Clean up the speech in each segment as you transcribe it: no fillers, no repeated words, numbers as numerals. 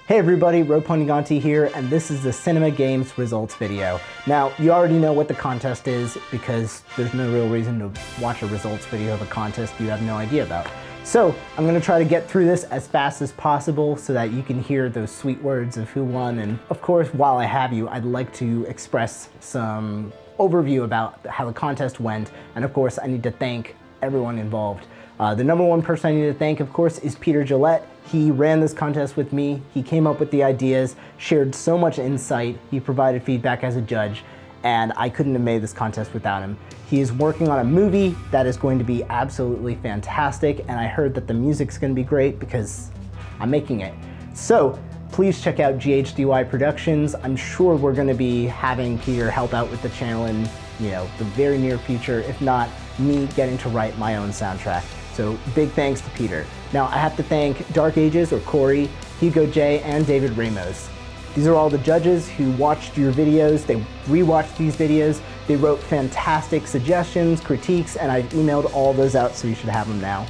Hey everybody, Panuganti here, and this is the Cinema Games results video. Now, you already know what the contest is because there's no real reason to watch a results video of a contest you have no idea about. So, I'm going to try to get through this as fast as possible so that you can hear those sweet words of who won. And of course, while I have you, I'd like to express some overview about how the contest went. And of course, I need to thank everyone involved. The number one person I need to thank, of course, is Peter Gillette. He ran this contest with me. He came up with the ideas, shared so much insight. He provided feedback as a judge, and I couldn't have made this contest without him. He is working on a movie that is going to be absolutely fantastic, and I heard that the music's going to be great because I'm making it. So please check out GHDY Productions. I'm sure we're going to be having Peter help out with the channel in the very near future, if not me getting to write my own soundtrack. So big thanks to Peter. Now I have to thank Darkages, or Corey, Hugo J, and David Ramos. These are all the judges who watched your videos. They rewatched these videos. They wrote fantastic suggestions, critiques, and I emailed all those out, so you should have them now.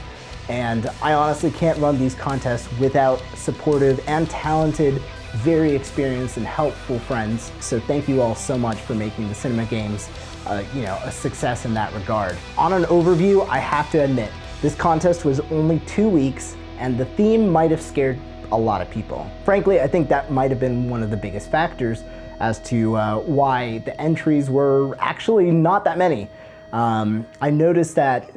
And I honestly can't run these contests without supportive and talented, very experienced and helpful friends. So thank you all so much for making the Cinema Games a success in that regard. On an overview, I have to admit, this contest was only 2 weeks, and the theme might have scared a lot of people. Frankly, I think that might have been one of the biggest factors as to why the entries were actually not that many. I noticed that,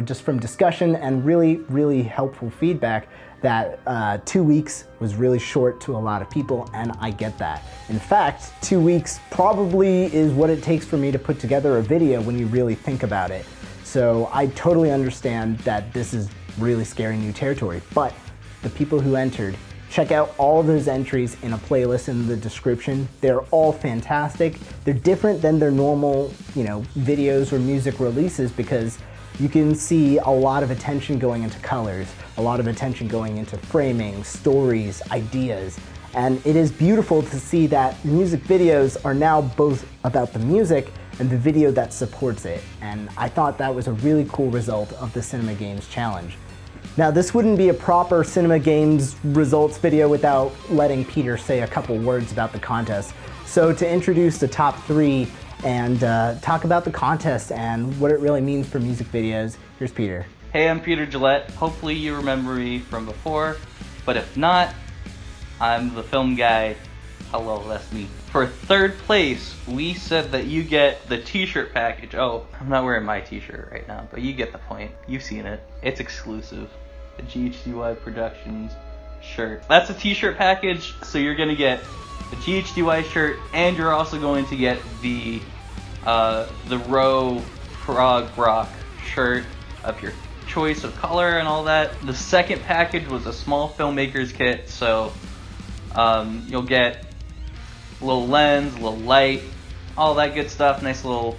just from discussion and really helpful feedback, that 2 weeks was really short to a lot of people, and I get that. In fact, 2 weeks probably is what it takes for me to put together a video when you really think about it. So I totally understand that this is really scary new territory, but the people who entered, check out all of those entries in a playlist in the description. They're all fantastic. They're different than their normal, videos or music releases because you can see a lot of attention going into colors, a lot of attention going into framing, stories, ideas. And it is beautiful to see that music videos are now both about the music and the video that supports it. And I thought that was a really cool result of the Cinema Games Challenge. Now, this wouldn't be a proper Cinema Games results video without letting Peter say a couple words about the contest. So to introduce the top 3 and talk about the contest and what it really means for music videos, here's Peter. Hey, I'm Peter Gillette. Hopefully you remember me from before, but if not, I'm the film guy. Hello, that's me. For third place, we said that you get the t-shirt package. Oh, I'm not wearing my t-shirt right now, but you get the point. You've seen it. It's exclusive. The GHDY Productions shirt. That's a t-shirt package, so you're gonna get the GHDY shirt, and you're also going to get the Row Frog Rock shirt of your choice of color and all that. The second package was a small filmmaker's kit, so you'll get a little lens, a little light, all that good stuff. Nice little,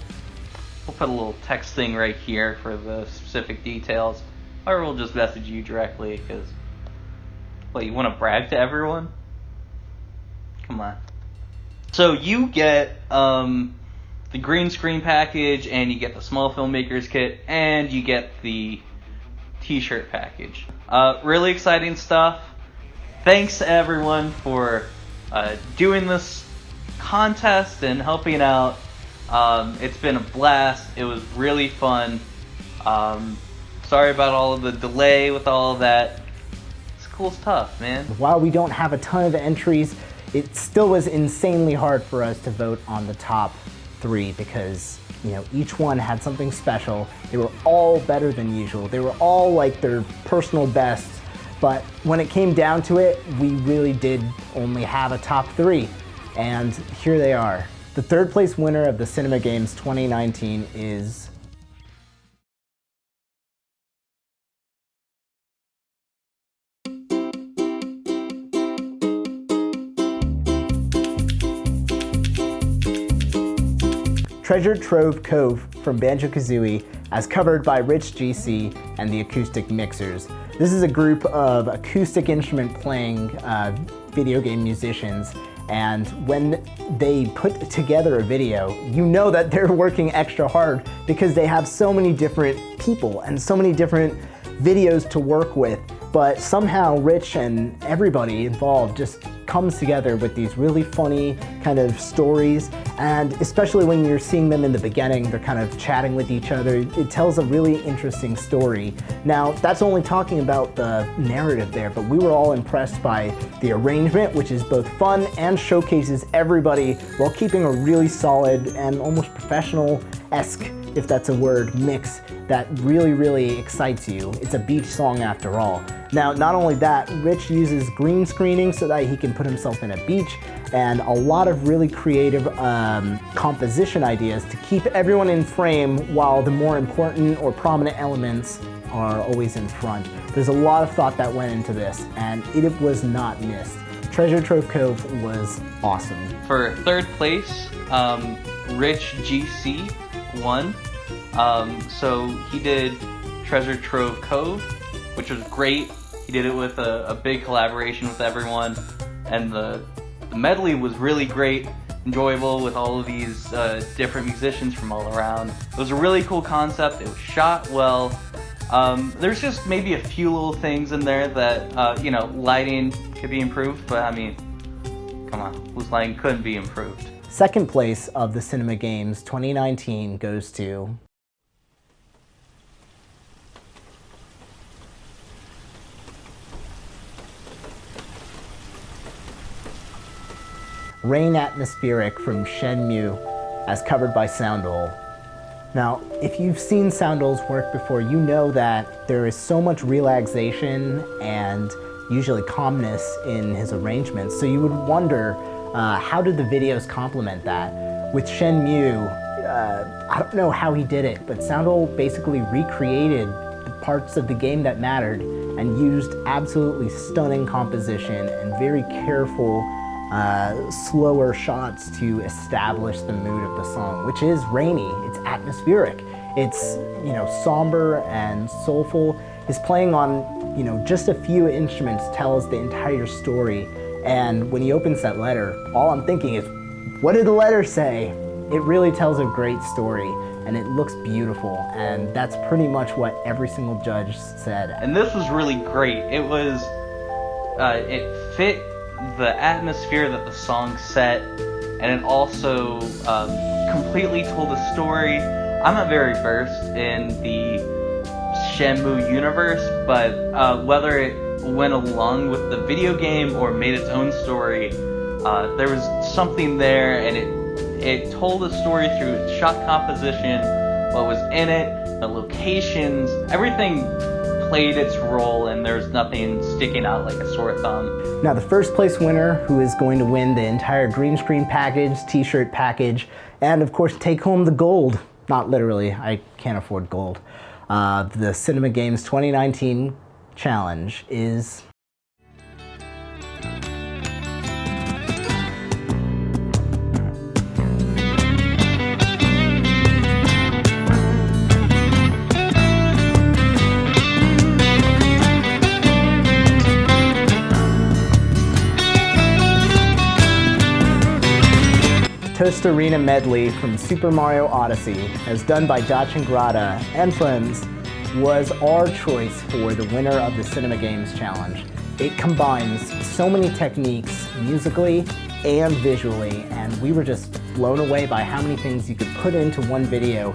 we'll put a little text thing right here for the specific details, or we'll just message you directly because, you want to brag to everyone? Come on. So you get the green screen package, and you get the small filmmakers kit, and you get the t-shirt package. Really exciting stuff. Thanks to everyone for doing this contest and helping out. It's been a blast. It was really fun. Sorry about all of the delay with all of that. It's cool stuff, man. While we don't have a ton of entries, it still was insanely hard for us to vote on the top 3 because each one had something special. They were all better than usual. They were all like their personal best. But when it came down to it, we really did only have a top 3. And here they are. The third place winner of the Cinema Games 2019 is Treasure Trove Cove from Banjo-Kazooie, as covered by Rich GC and the Acoustic Mixers. This is a group of acoustic instrument playing video game musicians, and when they put together a video, you know that they're working extra hard because they have so many different people and so many different videos to work with. but somehow Rich and everybody involved just comes together with these really funny kind of stories, and especially when you're seeing them in the beginning, they're kind of chatting with each other. It tells a really interesting story. Now, that's only talking about the narrative there, but we were all impressed by the arrangement, which is both fun and showcases everybody while keeping a really solid and almost professional-esque, if that's a word, mix that really excites you. It's a beach song after all. Now, not only that, Rich uses green screening so that he can put himself in a beach, and a lot of really creative composition ideas to keep everyone in frame while the more important or prominent elements are always in front. There's a lot of thought that went into this, and it was not missed. Treasure Trove Cove was awesome. For third place, Rich GC won. So he did Treasure Trove Cove, which was great. He did it with a big collaboration with everyone, and the medley was really great, enjoyable with all of these different musicians from all around. It was a really cool concept. It was shot well. There's just maybe a few little things in there that, you know, lighting could be improved, but I mean, come on, whose lighting couldn't be improved? Second place of the Cinema Games 2019 goes to Rain Atmospheric from Shenmue, as covered by Soundhole. Now, if you've seen Soundhole's work before, you know that there is so much relaxation and usually calmness in his arrangements, so you would wonder, how did the videos complement that? With Shenmue, I don't know how he did it, but Soundhole basically recreated the parts of the game that mattered and used absolutely stunning composition and very careful slower shots to establish the mood of the song, which is rainy, it's atmospheric, it's, you know, somber and soulful. His playing on, you know, just a few instruments tells the entire story, and when he opens that letter, all I'm thinking is, what did the letter say? It really tells a great story, and it looks beautiful, and that's pretty much what every single judge said. And this was really great. It was, it fit the atmosphere that the song set, and it also completely told a story. I'm not very versed in the Shenmue universe, but whether it went along with the video game or made its own story, there was something there, and it told a story through its shot composition, what was in it, the locations, everything played its role, and there's nothing sticking out like a sore thumb. Now, the first place winner, who is going to win the entire green screen package, t-shirt package, and of course take home the gold, not literally, I can't afford gold, the Cinema Games 2019 challenge is Toast Arena Medley from Super Mario Odyssey, as done by Dachin Grata and friends, was our choice for the winner of the Cinema Games Challenge. It combines so many techniques musically and visually, and we were just blown away by how many things you could put into one video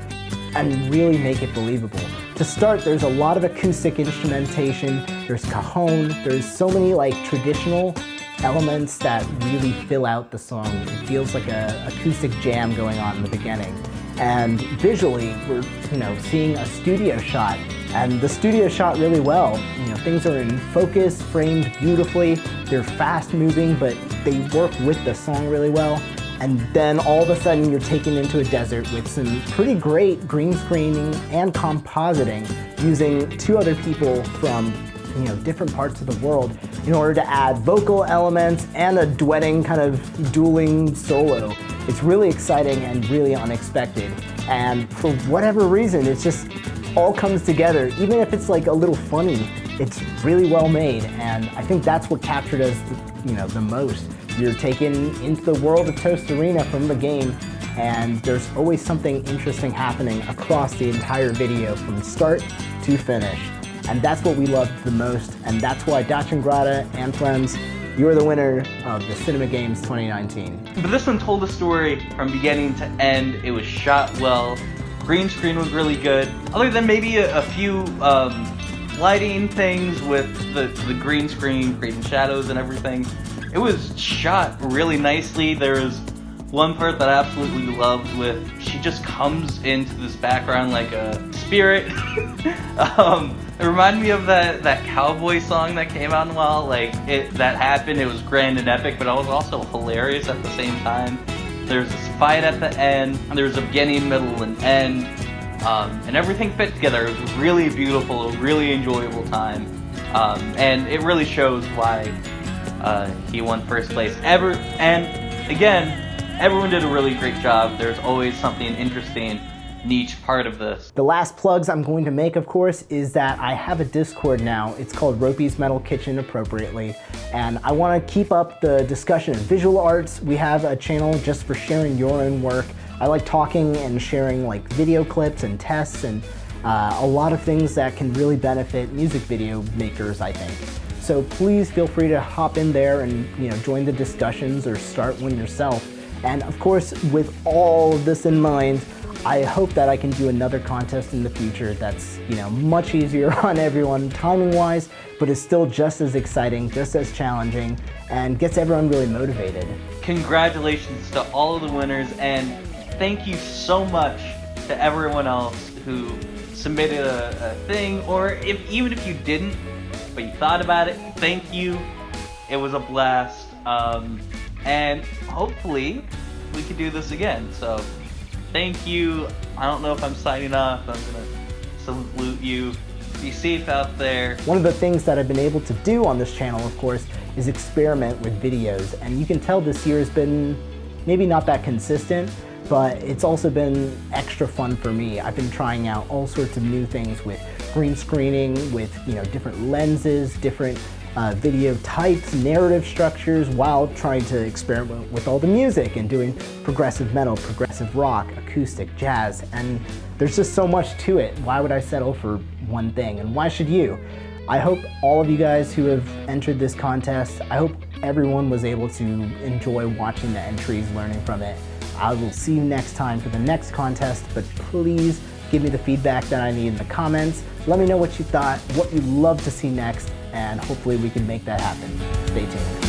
and really make it believable. To start, there's a lot of acoustic instrumentation, there's cajon, there's so many like traditional elements that really fill out the song. It feels like a acoustic jam going on in the beginning. And visually, we're, you know, seeing a studio shot, and the studio shot really well. You know, things are in focus, framed beautifully. They're fast moving, but they work with the song really well. And then all of a sudden you're taken into a desert with some pretty great green screening and compositing using two other people from, you know, different parts of the world in order to add vocal elements and a duetting kind of dueling solo. It's really exciting and really unexpected. And for whatever reason, it's just all comes together. Even if it's like a little funny, it's really well made. And I think that's what captured us, you know, the most. You're taken into the world of Toast Arena from the game, and there's always something interesting happening across the entire video from start to finish. And that's what we love the most, and that's why Dachshund Grata and friends, you're the winner of the Cinema Games 2019. But this one told a story from beginning to end. It was shot well. Green screen was really good. Other than maybe a few lighting things with the green screen, creating shadows and everything, it was shot really nicely. There was one part that I absolutely loved with, she just comes into this background like a spirit. It reminded me of that cowboy song that came out in a while. Like, that happened, it was grand and epic, but it was also hilarious at the same time. There's this fight at the end, there's a beginning, middle, and end, and everything fit together. It was really beautiful, a really enjoyable time, and it really shows why he won first place. And again, everyone did a really great job. There's always something interesting in each part of this. The last plugs I'm going to make, of course, is that I have a Discord now. It's called Ropey's Metal Kitchen, appropriately, and I want to keep up the discussion of visual arts. We have a channel just for sharing your own work. I like talking and sharing like video clips and tests and a lot of things that can really benefit music video makers, I think. So please feel free to hop in there and join the discussions or start one yourself. And of course, with all of this in mind, I hope that I can do another contest in the future that's much easier on everyone timing-wise, but is still just as exciting, just as challenging, and gets everyone really motivated. Congratulations to all of the winners, and thank you so much to everyone else who submitted a thing, or even if you didn't, but you thought about it, thank you. It was a blast, and hopefully we could do this again. So thank you. I don't know if I'm signing off. I'm gonna salute you. Be safe out there. One of the things that I've been able to do on this channel, of course, is experiment with videos. And you can tell this year has been maybe not that consistent, but it's also been extra fun for me. I've been trying out all sorts of new things with green screening, with different lenses, different video types, narrative structures, while trying to experiment with all the music and doing progressive metal, progressive rock, acoustic, jazz, and there's just so much to it. Why would I settle for one thing, and why should you? I hope all of you guys who have entered this contest, I hope everyone was able to enjoy watching the entries, learning from it. I will see you next time for the next contest, but please give me the feedback that I need in the comments. Let me know what you thought, what you'd love to see next, and hopefully we can make that happen. Stay tuned.